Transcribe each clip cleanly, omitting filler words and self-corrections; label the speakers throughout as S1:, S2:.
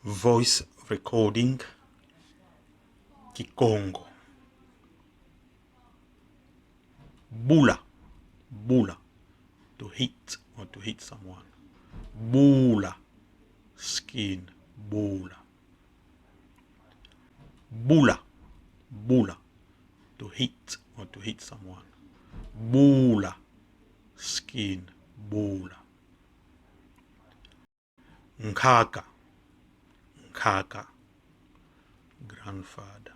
S1: voice recording Kikongo. Bula, bula, to hit or to hit someone. Bula, skin, bula. Bula, bula, to hit or to hit someone. Bula, skin, bula. Nkaka, nkaka, grandfather.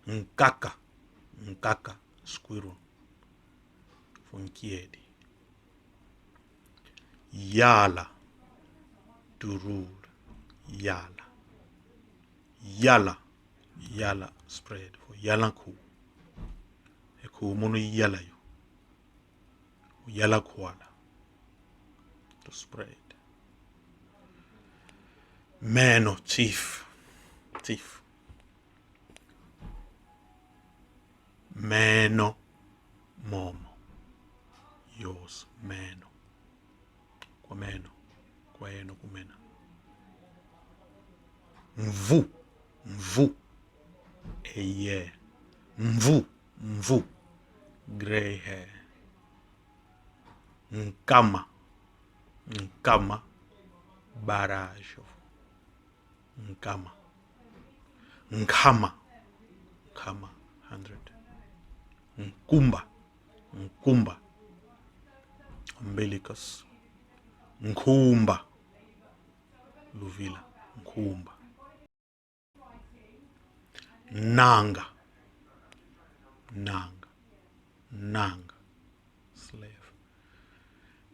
S1: Nkaka, nkaka, squirrel. Funkiedi. Yala, to rule. Yala. Yala, yala, spread. For yala ku. Eku mono yala you. Yala kuala. To spread. Meno, chief. Chief. Meno, momo. Yours, meno. Kwa meno. Kwa eno kumena. Mvu. Mvu. Eye. Mvu. Mvu. Grey hair. Nkama. Nkama. Barrage. Nkama. Nkama. Nkama. 100. Nkumba. Nkumba. Umbilicus. Nkumba. Luvila. Nkumba. Nanga. Nanga. Nanga. Slave.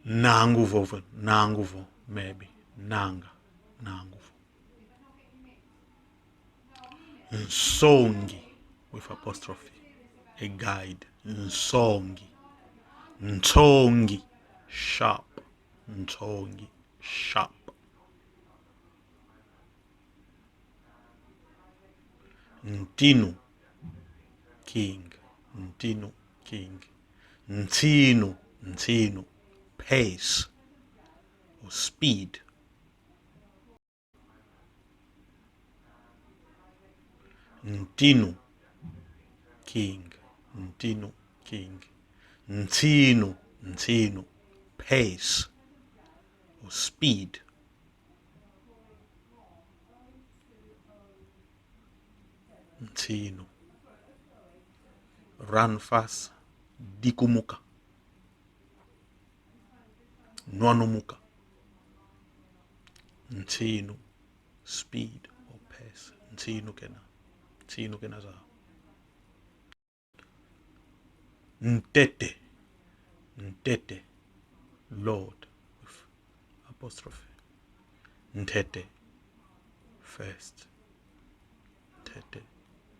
S1: Nanguvo. Nanguvo. Maybe. Nanga. Nanguvo. Nsongi. With apostrophe. A guide. Nsongi. Ntongi. Sharp. Ntongi. Sharp. Ntinu. King. Ntinu. King. Ntinu. Ntinu. Pace. Or speed. Ntinu. King. Ntinu. King. Ntinu. Ntinu. Pace. Or speed. Ntinu. Run fast. Dikumuka. Nwanumuka. Ntinu. Speed or pace. Ntinu kena. Ntinu kena za. Ntete. Ntete. Lord. With apostrophe. Ntete. First. Ntete.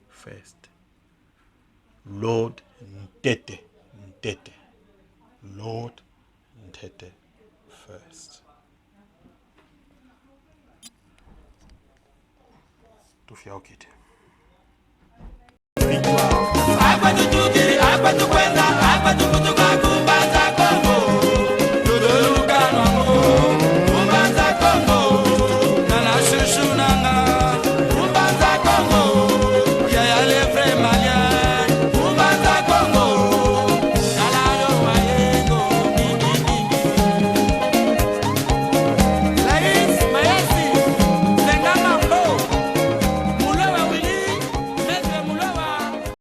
S1: First. Lord Ntete. Ntete. Lord Ntete. First. Tufia okite.
S2: Agba tutu kiri, agba tukwenda, agba tukutuka.